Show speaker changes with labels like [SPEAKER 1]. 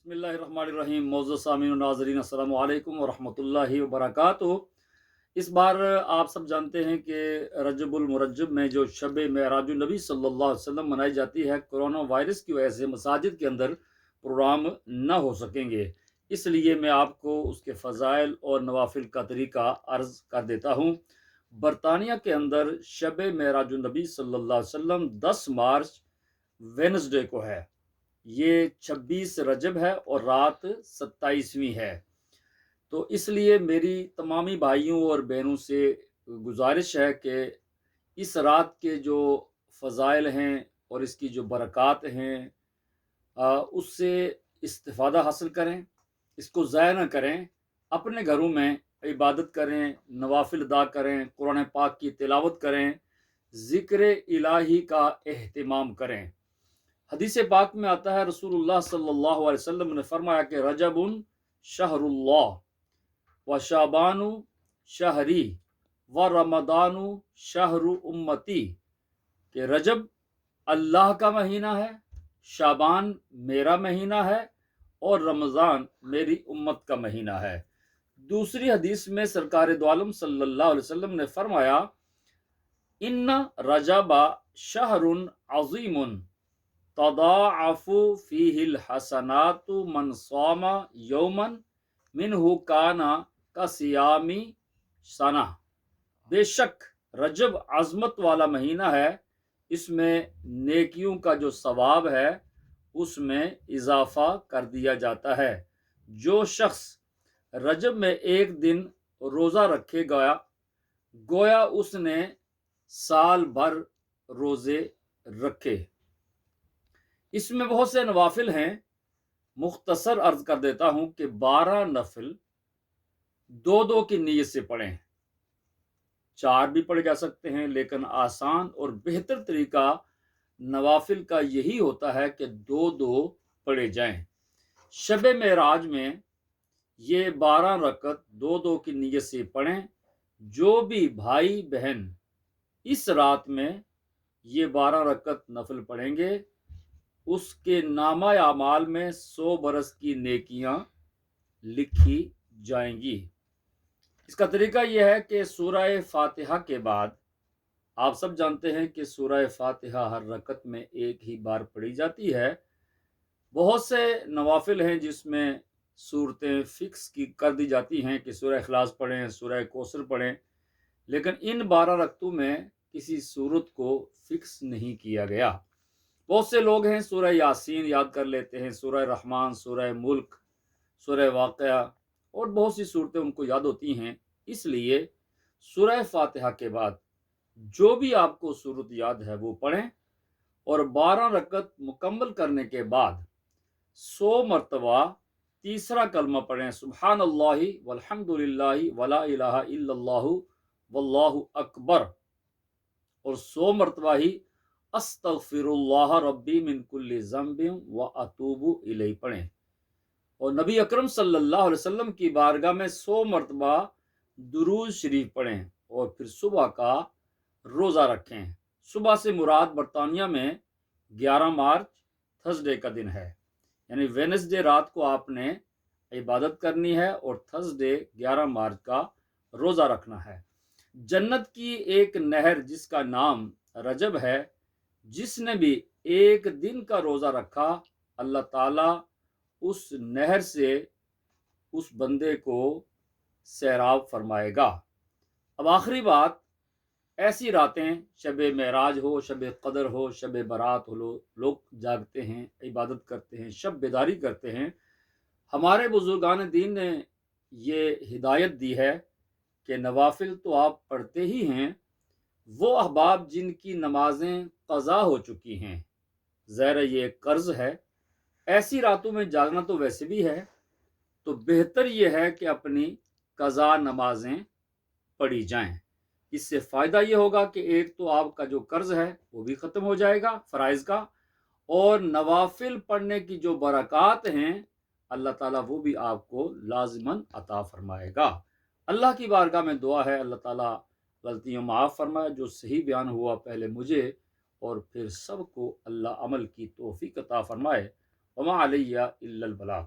[SPEAKER 1] बिस्मिल्लाहिर्रहमानिर्रहीम। मौजूद सामीन और नाज़रीन, अस्सलामु अलैकुम वरहमतुल्लाहि वबरकातुहू। इस बार आप सब जानते हैं कि रजबुल मुरज्जब में जो शब मेराजुन नबी सल्लल्लाहु अलैहि वसल्लम मनाई जाती है, कोरोना वायरस की वजह से मसाजिद के अंदर प्रोग्राम न हो सकेंगे। इसलिए मैं आपको उसके फ़ज़ाइल और नवाफिल का तरीका अर्ज़ कर देता हूँ। बरतानिया के अंदर शब मेराजुन नबी सल्लल्लाहु अलैहि वसल्लम 10 मार्च वेनसडे को है। ये 26 रजब है और रात 27वीं है। तो इसलिए मेरी तमामी भाइयों और बहनों से गुजारिश है कि इस रात के जो फ़ज़ाइल हैं और इसकी जो बरक़ात हैं, उससे इस्तिफ़ादा हासिल करें, इसको ज़ाया न करें। अपने घरों में इबादत करें, नवाफिल अदा करें, कुरान पाक की तिलावत करें, ज़िक्र इलाही का एहतिमाम करें। हदीस पाक में आता है, रसूलुल्लाह सल्लल्लाहु अलैहि वसल्लम ने फरमाया कि रजबुन शहरुल्लाह व शाबानु शहरी व रमदानु शहरु उम्मती, कि रजब अल्लाह का महीना है, शाबान मेरा महीना है और रमज़ान मेरी उम्मत का महीना है। दूसरी हदीस में सरकार दो आलम सल्लल्लाहु अलैहि वसल्लम ने फरमाया, इन्ना रजबा शहरुन अज़ीमुन तदाअफ़ु फ़ीहिल हसनातु मन सामा यौमन मिनहु काना का सियामी सना। बेशक रजब अज़मत वाला महीना है, इसमें नेकियों का जो सवाब है उसमें इजाफा कर दिया जाता है। जो शख्स रजब में एक दिन रोज़ा रखेगा, गोया उसने साल भर रोज़े रखे। इसमें बहुत से नवाफिल हैं। मुख्तसर अर्ज कर देता हूँ कि 12 नफिल दो दो की नीयत से पढ़ें। 4 भी पढ़े जा सकते हैं, लेकिन आसान और बेहतर तरीका नवाफिल का यही होता है कि दो दो पढ़े जाएं। शब मेराज में ये 12 रकत दो दो की नीयत से पढ़ें। जो भी भाई बहन इस रात में ये 12 रकत नफिल पढ़ेंगे, उसके नामा अमाल में 100 बरस की नेकियां लिखी जाएंगी। इसका तरीका यह है कि सूरह फातिहा के बाद, आप सब जानते हैं कि सूरह फातिहा हर रकत में एक ही बार पढ़ी जाती है। बहुत से नवाफिल हैं जिसमें सूरतें फिक्स की कर दी जाती हैं कि सूरह इखलास पढ़ें, सूरह कौसर पढ़ें, लेकिन इन 12 रकतों में किसी सूरत को फिक्स नहीं किया गया। बहुत से लोग हैं सूरह यासीन याद कर लेते हैं, सूरह रहमान, सूरह मुल्क, सूरह वाक़या और बहुत सी सूरतें उनको याद होती हैं। इसलिए सूरह फातिहा के बाद जो भी आपको सूरत याद है वो पढ़ें और 12 रकत मुकम्मल करने के बाद 100 मरतबा तीसरा कलमा पढ़ें, सुब्हानल्लाहि वल्हम्दुलिल्लाहि वला इलाहा इल्लल्लाहु वल्लाहु अकबर, और 100 मरतबा ही अस्तगफिरुल्लाह रब्बी मिन कुल्ली ज़ंबिन व अतूबु इलैहि पढ़ें। और नबी अकरम सल्लल्लाहु अलैहि वसल्लम की बारगाह में 100 मरतबा दुरूद शरीफ पढ़ें और फिर सुबह का रोज़ा रखें। सुबह से मुराद बरतानिया में 11 मार्च थर्सडे का दिन है, यानी वेनसडे रात को आपने इबादत करनी है और थर्सडे 11 मार्च का रोज़ा रखना है। जन्नत की एक नहर जिसका नाम रजब है, जिसने भी एक दिन का रोज़ा रखा, अल्लाह ताला उस नहर से उस बंदे को सैराब फरमाएगा। अब आखिरी बात, ऐसी रातें शब मेराज हो, शब कदर हो, शब बारात हो, लोग जागते हैं, इबादत करते हैं, शब बेदारी करते हैं। हमारे बुजुर्गान दीन ने ये हिदायत दी है कि नवाफिल तो आप पढ़ते ही हैं, वो अहबाब जिनकी नमाजें क़ज़ा हो चुकी हैं, ज़ाहिर ये कर्ज़ है, ऐसी रातों में जागना तो वैसे भी है, तो बेहतर ये है कि अपनी क़ज़ा नमाजें पढ़ी जाएं। इससे फ़ायदा ये होगा कि एक तो आपका जो कर्ज़ है वो भी ख़त्म हो जाएगा फ़राइज़ का, और नवाफिल पढ़ने की जो बरक़ात हैं अल्लाह ताला वो भी आपको लाज़िमन अता फ़रमाएगा। अल्लाह की बारगाह में दुआ है, अल्लाह ताला गलतियाँ माफ़ फरमाए। जो सही बयान हुआ पहले मुझे और फिर सबको अल्लाह अमल की तौफ़ीक़ अता फ़रमाए। وما علیہ الا البلاغ۔